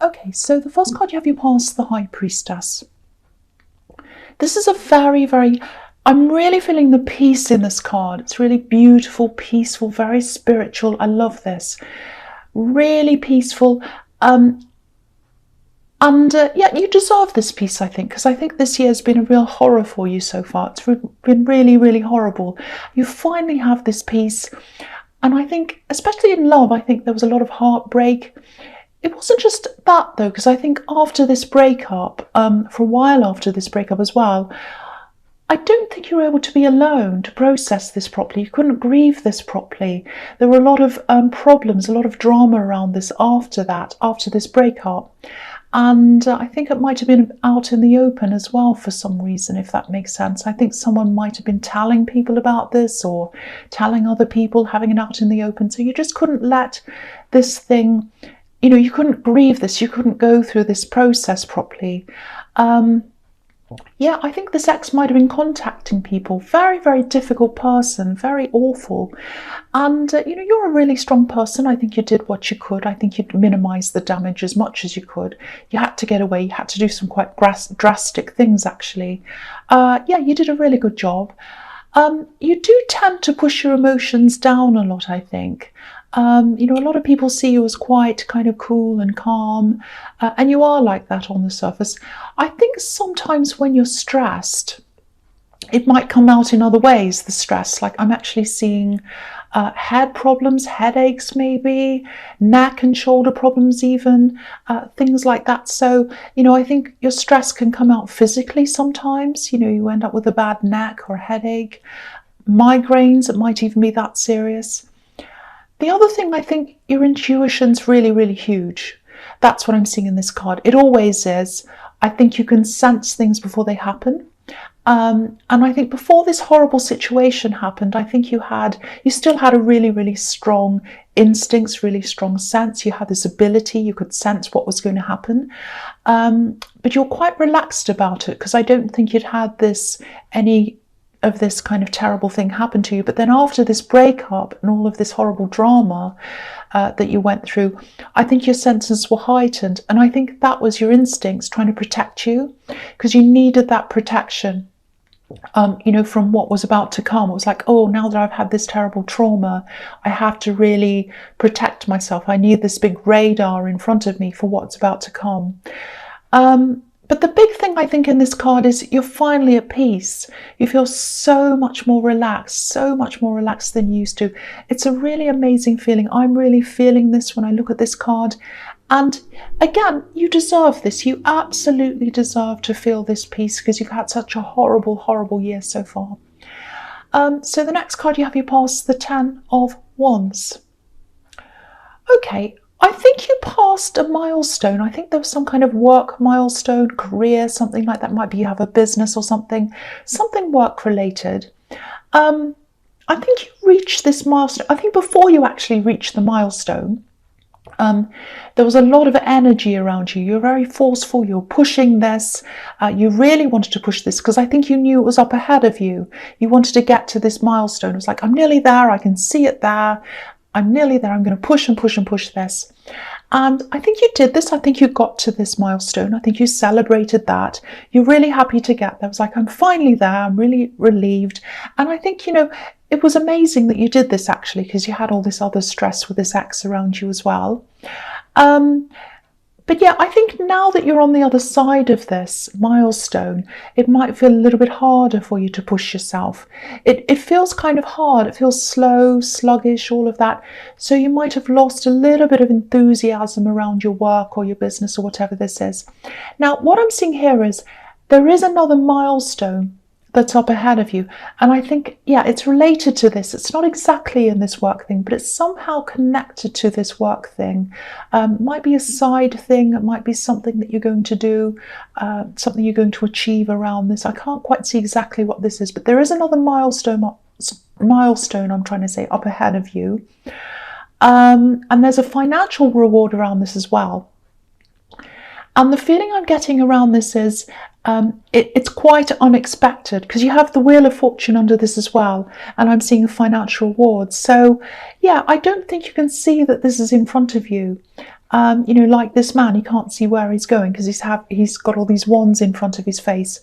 Okay, so the first card you have, you pass the High Priestess. This is a very, I'm really feeling the peace in this card. It's really beautiful, peaceful, very spiritual. I love this. Really peaceful. Yeah, you deserve this peace, I think, because I think this year has been a real horror for you so far. It's been really horrible. You finally have this peace. And I think, especially in love, I think there was a lot of heartbreak. It wasn't just that, though, because I think after this breakup, for a while after this breakup as well, I don't think you were able to be alone to process this properly. You couldn't grieve this properly. There were a lot of problems, a lot of drama around this after this breakup. And I think it might have been out in the open as well for some reason, if that makes sense. I think someone might have been telling people about this or telling other people, having it out in the open. So you just couldn't let this thing, you couldn't grieve this. You couldn't go through this process properly. Yeah, I think this ex might have been contacting people. Very difficult person, very awful. And, you're a really strong person. I think you did what you could. I think you'd minimise the damage as much as you could. You had to get away. You had to do some quite drastic things, actually. Yeah, you did a really good job. You do tend to push your emotions down a lot, I think. A lot of people see you as quite kind of cool and calm, and you are like that on the surface. I think sometimes when you're stressed, it might come out in other ways, the stress. Like I'm actually seeing head problems, headaches maybe, neck and shoulder problems even, things like that. So, I think your stress can come out physically sometimes. You end up with a bad neck or a headache. Migraines, it might even be that serious. The other thing, I think your intuition's really huge. That's what I'm seeing in this card. It always is. I think you can sense things before they happen. And I think before this horrible situation happened, I think you still had a really strong instincts, really strong sense. You had this ability, you could sense what was going to happen. But you're quite relaxed about it because I don't think you'd had any of this kind of terrible thing happen to you. But then after this breakup and all of this horrible drama that you went through, I think your senses were heightened. And I think that was your instincts trying to protect you because you needed that protection. From what was about to come. It was like, oh, now that I've had this terrible trauma, I have to really protect myself. I need this big radar in front of me for what's about to come. But the big thing I think in this card is you're finally at peace. You feel so much more relaxed than you used to. It's a really amazing feeling. I'm really feeling this when I look at this card. And again, you deserve this. You absolutely deserve to feel this peace because you've had such a horrible year so far. So the next card you have, you pass the 10 of Wands. Okay, I think you passed a milestone. I think there was some kind of work milestone, career, something like that. Might be you have a business or something work related. I think you reached this milestone. I think before you actually reached the milestone, there was a lot of energy around you. You're very forceful. You're pushing this. You really wanted to push this because I think you knew it was up ahead of you. You wanted to get to this milestone. It was like, I'm nearly there. I can see it there. I'm nearly there. I'm going to push and push this. And I think you did this. I think you got to this milestone. I think you celebrated that. You're really happy to get there. It was like, I'm finally there. I'm really relieved. And I think, it was amazing that you did this actually, because you had all this other stress with this ex around you as well. But yeah, I think now that you're on the other side of this milestone, it might feel a little bit harder for you to push yourself. It feels kind of hard. It feels slow, sluggish, all of that. So you might have lost a little bit of enthusiasm around your work or your business or whatever this is. Now, what I'm seeing here is there is another milestone that's up ahead of you. And I think, yeah, it's related to this. It's not exactly in this work thing, but it's somehow connected to this work thing. Might be a side thing. It might be something that you're going to do, something you're going to achieve around this. I can't quite see exactly what this is, but there is another milestone, I'm trying to say, up ahead of you. And there's a financial reward around this as well. And the feeling I'm getting around this is it's quite unexpected because you have the Wheel of Fortune under this as well, and I'm seeing a financial reward. So yeah, I don't think you can see that this is in front of you. You know, like this man, he can't see where he's going because he's got all these wands in front of his face.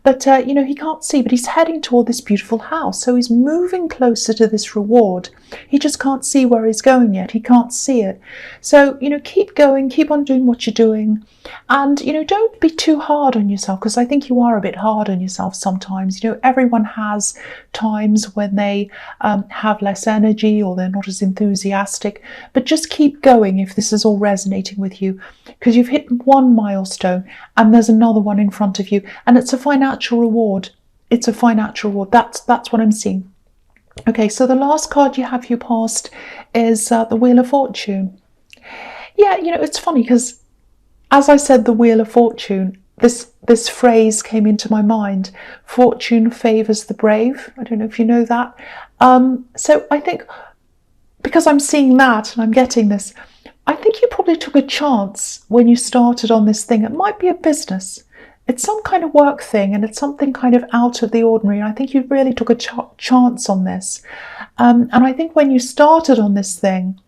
But, you know, he can't see, but he's heading toward this beautiful house. So he's moving closer to this reward. He just can't see where he's going yet. He can't see it. So, you know, keep going, keep on doing what you're doing. And, you know, don't be too hard on yourself, because I think you are a bit hard on yourself sometimes. You know, everyone has times when they have less energy or they're not as enthusiastic. But just keep going if this is all resonating with you, because you've hit one milestone and there's another one in front of you, and it's a financial reward. It's a financial reward. That's what I'm seeing. Okay, so the last card you have for your past is the Wheel of Fortune. Yeah, you know, it's funny because as I said, the Wheel of Fortune, this phrase came into my mind. Fortune favours the brave. I don't know if you know that. So I think because I'm seeing that and I'm getting this, I think you probably took a chance when you started on this thing. It might be a business. It's some kind of work thing, and it's something kind of out of the ordinary. I think you really took a chance on this. And I think when you started on this thing,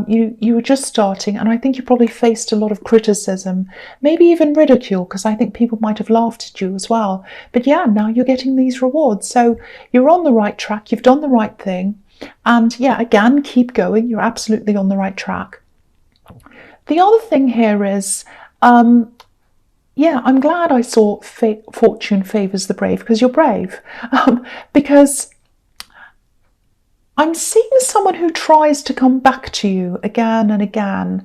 you were just starting, and I think you probably faced a lot of criticism, maybe even ridicule, because I think people might have laughed at you as well. But yeah, now you're getting these rewards. So you're on the right track. You've done the right thing. And yeah, again, keep going. You're absolutely on the right track. The other thing here is, yeah, I'm glad I saw Fortune favours the brave, because you're brave. Because I'm seeing someone who tries to come back to you again and again.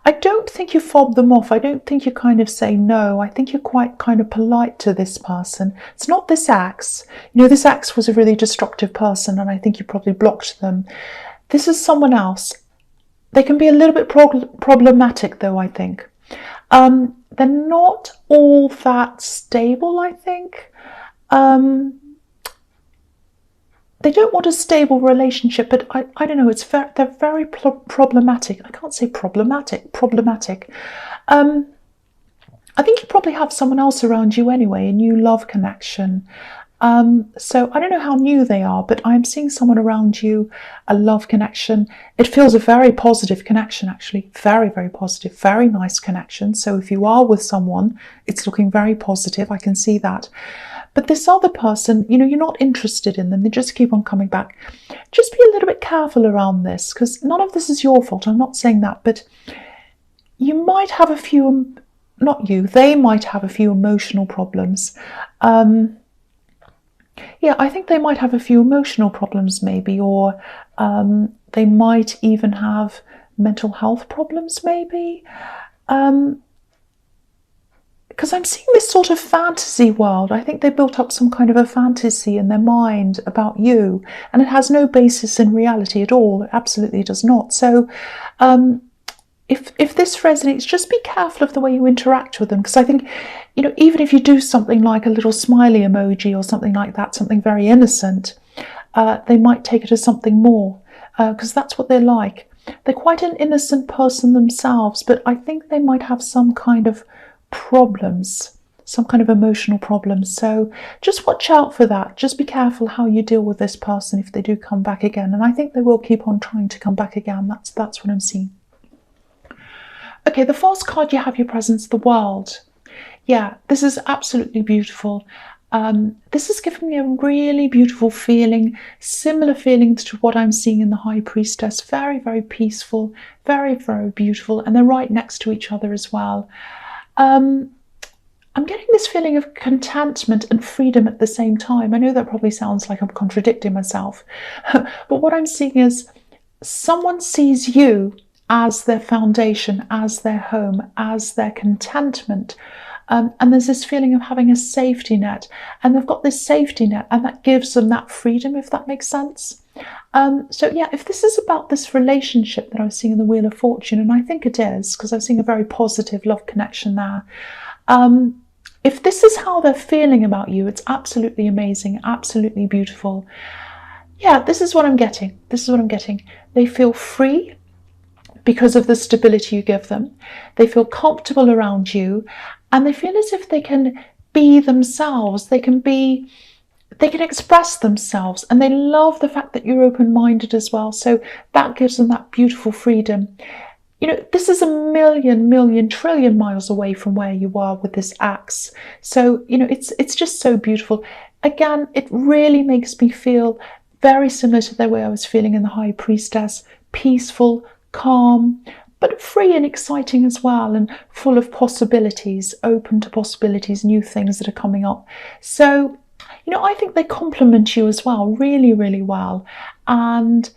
I don't think you fob them off. I don't think you kind of say no. I think you're quite kind of polite to this person. It's not this ex. You know, this ex was a really destructive person, and I think you probably blocked them. This is someone else. They can be a little bit problematic, though, I think. They're not all that stable, I think. They don't want a stable relationship, but I don't know, they're very problematic. I can't say problematic. I think you probably have someone else around you anyway, a new love connection. So I don't know how new they are, but I'm seeing someone around you, a love connection. It feels a very positive connection, actually. Very, very positive, very nice connection. So if you are with someone, it's looking very positive. I can see that. But this other person, you know, you're not interested in them. They just keep on coming back. Just be a little bit careful around this, because none of this is your fault. I'm not saying that, but you might have a few, not you, they might have a few emotional problems. Yeah, I think they might have a few emotional problems maybe, or they might even have mental health problems maybe. Because I'm seeing this sort of fantasy world. I think they built up some kind of a fantasy in their mind about you, and it has no basis in reality at all. It absolutely does not. So if this resonates, just be careful of the way you interact with them, because I think, you know, even if you do something like a little smiley emoji or something like that, something very innocent, they might take it as something more, because that's what they're like. They're quite an innocent person themselves, but I think they might have some kind of problems, some kind of emotional problems. So just watch out for that. Just be careful how you deal with this person if they do come back again. And I think they will keep on trying to come back again. That's what I'm seeing. Okay, the first card you have your presence, the World. Yeah, this is absolutely beautiful. This is giving me a really beautiful feeling, similar feelings to what I'm seeing in the High Priestess. Very, very peaceful, very, very beautiful, and they're right next to each other as well. I'm getting this feeling of contentment and freedom at the same time. I know that probably sounds like I'm contradicting myself, but what I'm seeing is someone sees you as their foundation, as their home, as their contentment. And there's this feeling of having a safety net, and they've got this safety net, and that gives them that freedom, if that makes sense. So yeah, if this is about this relationship that I was seeing in the Wheel of Fortune, and I think it is, because I'm seeing a very positive love connection there. If this is how they're feeling about you, it's absolutely amazing, absolutely beautiful. Yeah, this is what I'm getting. This is what I'm getting. They feel free because of the stability you give them. They feel comfortable around you, and they feel as if they can be themselves. They can express themselves, and they love the fact that you're open-minded as well. So that gives them that beautiful freedom. this is a million trillion miles away from where you are with this axe. So, it's just so beautiful. Again, it really makes me feel very similar to the way I was feeling in the High Priestess. Peaceful, calm, but free and exciting as well, and full of possibilities, open to possibilities, new things that are coming up. So, I think they complement you as well, really, really well. And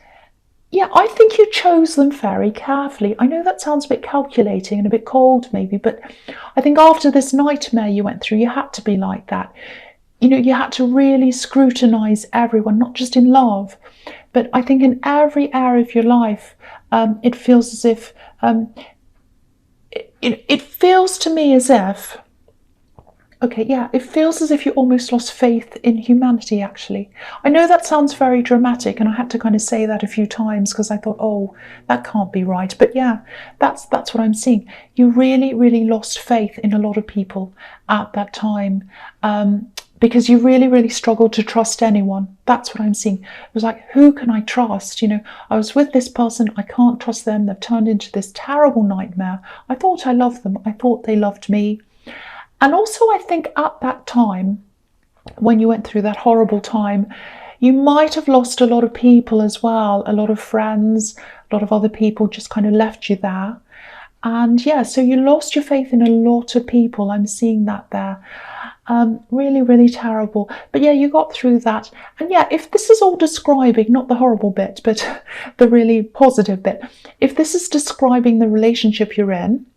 yeah, I think you chose them very carefully. I know that sounds a bit calculating and a bit cold maybe, but I think after this nightmare you went through, you had to be like that. You had to really scrutinize everyone, not just in love, but I think in every area of your life, it feels as if, it feels to me as if, it feels as if you almost lost faith in humanity, actually. I know that sounds very dramatic, and I had to kind of say that a few times because I thought, oh, that can't be right. But yeah, that's what I'm seeing. You really, really lost faith in a lot of people at that time, because you really, really struggled to trust anyone. That's what I'm seeing. It was like, who can I trust? I was with this person, I can't trust them. They've turned into this terrible nightmare. I thought I loved them. I thought they loved me. And also, I think at that time, when you went through that horrible time, you might have lost a lot of people as well, a lot of friends, a lot of other people just kind of left you there. And yeah, so you lost your faith in a lot of people. I'm seeing that there. Really, really terrible. But yeah, you got through that. And yeah, if this is all describing, not the horrible bit, but the really positive bit, if this is describing the relationship you're in,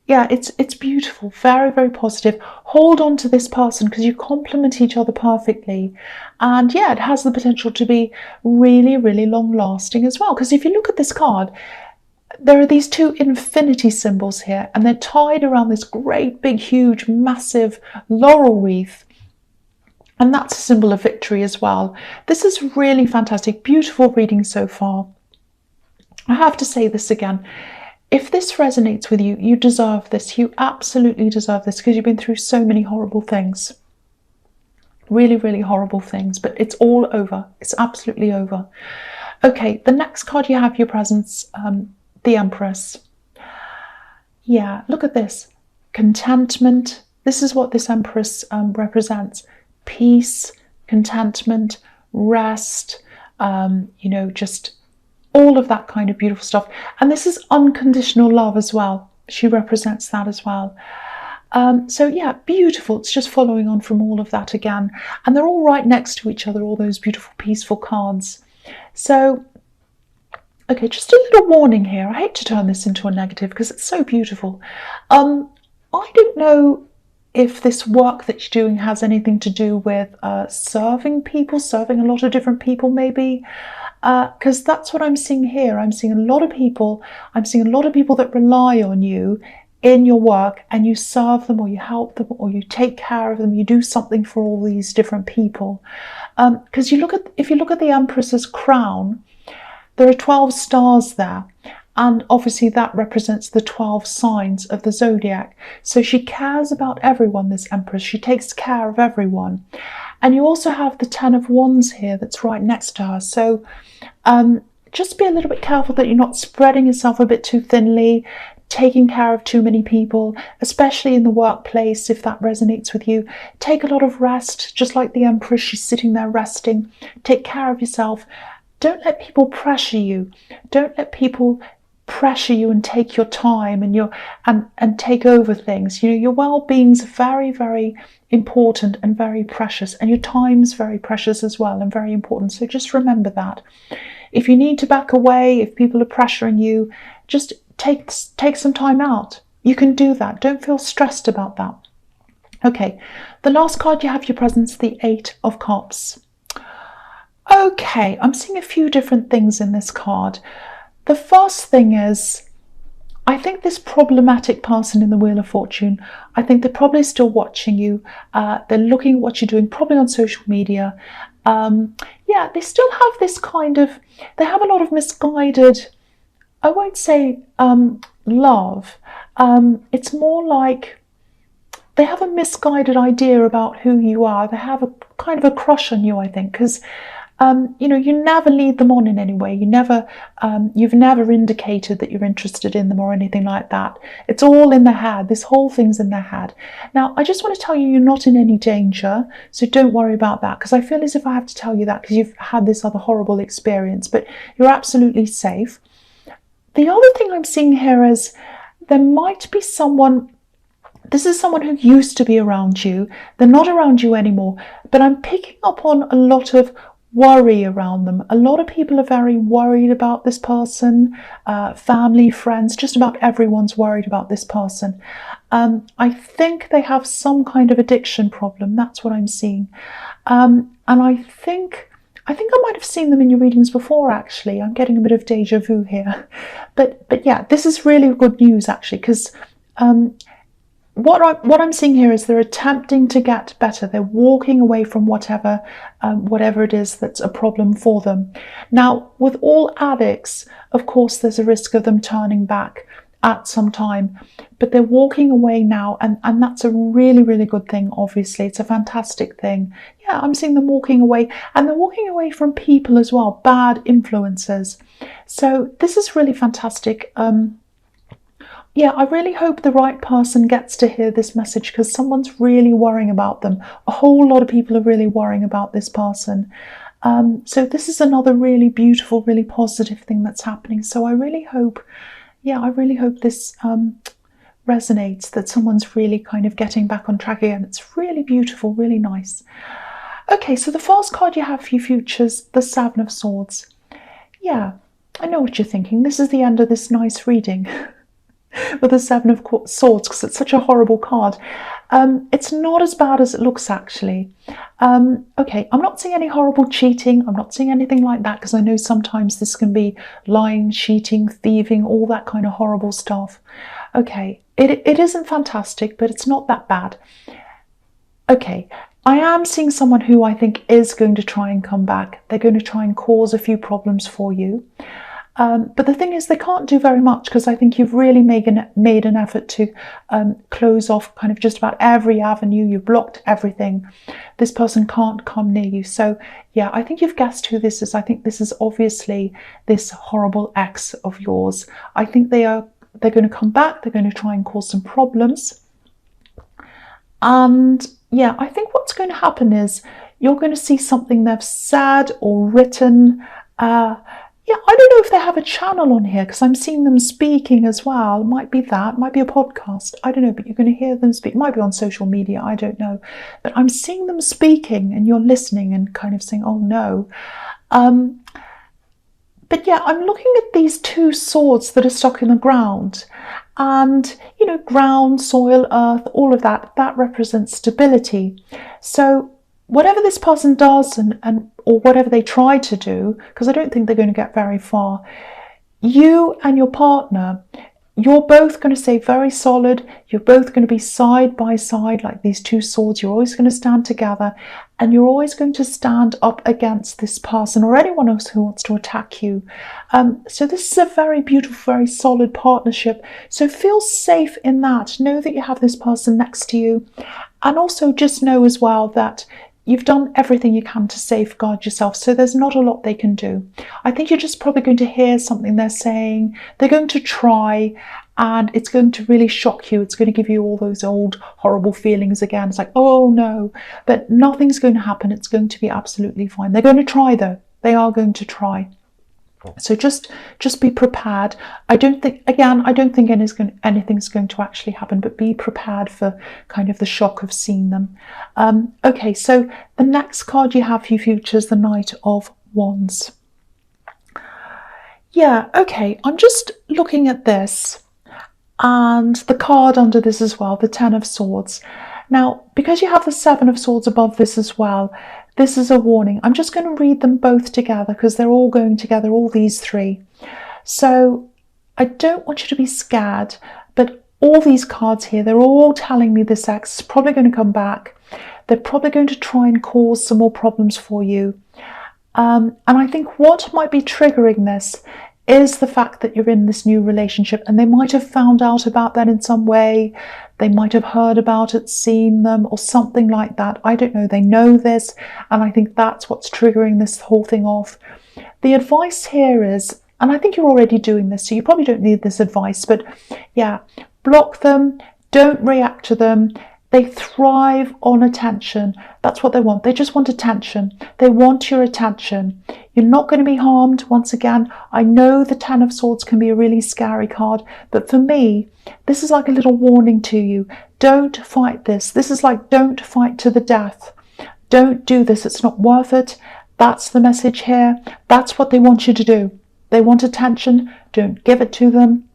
yeah, it's beautiful, very, very positive. Hold on to this person because you complement each other perfectly. And yeah, it has the potential to be really, really long lasting as well. Because if you look at this card, there are these two infinity symbols here, and they're tied around this great, big, huge, massive laurel wreath. And that's a symbol of victory as well. This is really fantastic, beautiful reading so far. I have to say this again. If this resonates with you, you deserve this. You absolutely deserve this because you've been through so many horrible things. Really, really horrible things. But it's all over. It's absolutely over. Okay, the next card you have your presence, the Empress. Yeah, look at this. Contentment. This is what this Empress represents. Peace, contentment, rest, just all of that kind of beautiful stuff. And this is unconditional love as well. She represents that as well. So yeah, beautiful. It's just following on from all of that again. And they're all right next to each other, all those beautiful, peaceful cards. So, okay, just a little warning here. I hate to turn this into a negative because it's so beautiful. I don't know if this work that you're doing has anything to do with serving people, serving a lot of different people maybe. Because that's what I'm seeing here. I'm seeing a lot of people. I'm seeing a lot of people that rely on you in your work, and you serve them, or you help them, or you take care of them. You do something for all these different people. Because if you look at the Empress's crown, there are 12 stars there, and obviously that represents the 12 signs of the zodiac. So she cares about everyone. This Empress. She takes care of everyone. And you also have the 10 of Wands here that's right next to her. So just be a little bit careful that you're not spreading yourself a bit too thinly, taking care of too many people, especially in the workplace, if that resonates with you. Take a lot of rest, just like the Empress. She's sitting there resting. Take care of yourself. Don't let people pressure you. Don't let people pressure you and take your time and take over things. Your well-being's very, very important and very precious, and your time's very precious as well and very important. So just remember that. If you need to back away, if people are pressuring you, just take some time out. You can do that. Don't feel stressed about that. Okay, the last card you have your presence, the 8 of Cups. Okay, I'm seeing a few different things in this card. The first thing is, I think this problematic person in the Wheel of Fortune, I think they're probably still watching you. They're looking at what you're doing, probably on social media. Yeah, they still have this kind of, they have a lot of misguided, I won't say love. It's more like they have a misguided idea about who you are. They have a kind of a crush on you, I think, because You never lead them on in any way. You've never indicated that you're interested in them or anything like that. It's all in their head. This whole thing's in their head. Now, I just want to tell you, you're not in any danger, so don't worry about that, because I feel as if I have to tell you that because you've had this other horrible experience, but you're absolutely safe. The other thing I'm seeing here is there might be someone. This is someone who used to be around you. They're not around you anymore, but I'm picking up on a lot of worry around them. A lot of people are very worried about this person, family, friends, just about everyone's worried about this person. I think they have some kind of addiction problem. That's what I'm seeing. And I think I might have seen them in your readings before, actually. I'm getting a bit of deja vu here. But yeah, this is really good news, actually, because what I'm seeing here is they're attempting to get better. They're walking away from whatever it is that's a problem for them. Now, with all addicts, of course, there's a risk of them turning back at some time, but they're walking away now, and that's a really, really good thing. Obviously, it's a fantastic thing. Yeah, I'm seeing them walking away, and they're walking away from people as well, bad influences. So this is really fantastic. Yeah, I really hope the right person gets to hear this message, because someone's really worrying about them. A whole lot of people are really worrying about this person. So this is another really beautiful, really positive thing that's happening. So I really hope this resonates, that someone's really kind of getting back on track again. It's really beautiful, really nice. Okay, so the first card you have for your futures, the Seven of Swords. Yeah, I know what you're thinking. This is the end of this nice reading. With the Seven of Swords, because it's such a horrible card. It's not as bad as it looks, actually. Okay, I'm not seeing any horrible cheating. I'm not seeing anything like that, because I know sometimes this can be lying, cheating, thieving, all that kind of horrible stuff. Okay, it isn't fantastic, but it's not that bad. Okay, I am seeing someone who I think is going to try and come back. They're going to try and cause a few problems for you. But the thing is, they can't do very much, because I think you've really made an effort to close off kind of just about every avenue. You've blocked everything. This person can't come near you. So yeah, I think you've guessed who this is. I think this is obviously this horrible ex of yours. I think they're going to come back. They're going to try and cause some problems. And yeah, I think what's going to happen is you're going to see something they've said or written. Yeah, I don't know if they have a channel on here, because I'm seeing them speaking as well. It might be that, might be a podcast. I don't know, but you're going to hear them speak. It might be on social media, I don't know. But I'm seeing them speaking, and you're listening and kind of saying, oh no. But yeah, I'm looking at these two swords that are stuck in the ground. And, ground, soil, earth, all of that represents stability. So whatever this person does or whatever they try to do, because I don't think they're going to get very far, you and your partner, you're both going to stay very solid. You're both going to be side by side like these two swords. You're always going to stand together, and you're always going to stand up against this person or anyone else who wants to attack you. So this is a very beautiful, very solid partnership. So feel safe in that. Know that you have this person next to you. And also just know as well that you've done everything you can to safeguard yourself, so there's not a lot they can do. I think you're just probably going to hear something they're saying. They're going to try, and it's going to really shock you. It's going to give you all those old horrible feelings again. It's like, oh no, but nothing's going to happen. It's going to be absolutely fine. They're going to try, though. They are going to try. So just be prepared. I don't think anything's going to actually happen, but be prepared for kind of the shock of seeing them. Okay, so the next card you have for your future is the Knight of Wands. Yeah, okay, I'm just looking at this and the card under this as well, the Ten of Swords. Now, because you have the Seven of Swords above this as well, this is a warning. I'm just going to read them both together because they're all going together, all these three. So I don't want you to be scared, but all these cards here, they're all telling me this ex is probably going to come back. They're probably going to try and cause some more problems for you. And I think what might be triggering this is the fact that you're in this new relationship, and they might have found out about that in some way. They might have heard about it, seen them, or something like that. I don't know. They know this, and I think that's what's triggering this whole thing off. The advice here is, and I think you're already doing this, so you probably don't need this advice, but yeah, block them, don't react to them. They thrive on attention. That's what they want. They just want attention. They want your attention. You're not going to be harmed. Once again, I know the Ten of Swords can be a really scary card, but for me, this is like a little warning to you. Don't fight this. This is like, don't fight to the death. Don't do this. It's not worth it. That's the message here. That's what they want you to do. They want attention. Don't give it to them.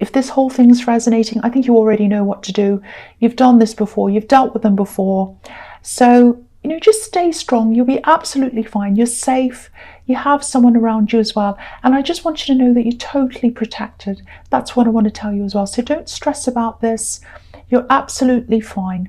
If this whole thing's resonating, I think you already know what to do. You've done this before. You've dealt with them before. So, just stay strong. You'll be absolutely fine. You're safe. You have someone around you as well. And I just want you to know that you're totally protected. That's what I want to tell you as well. So don't stress about this. You're absolutely fine.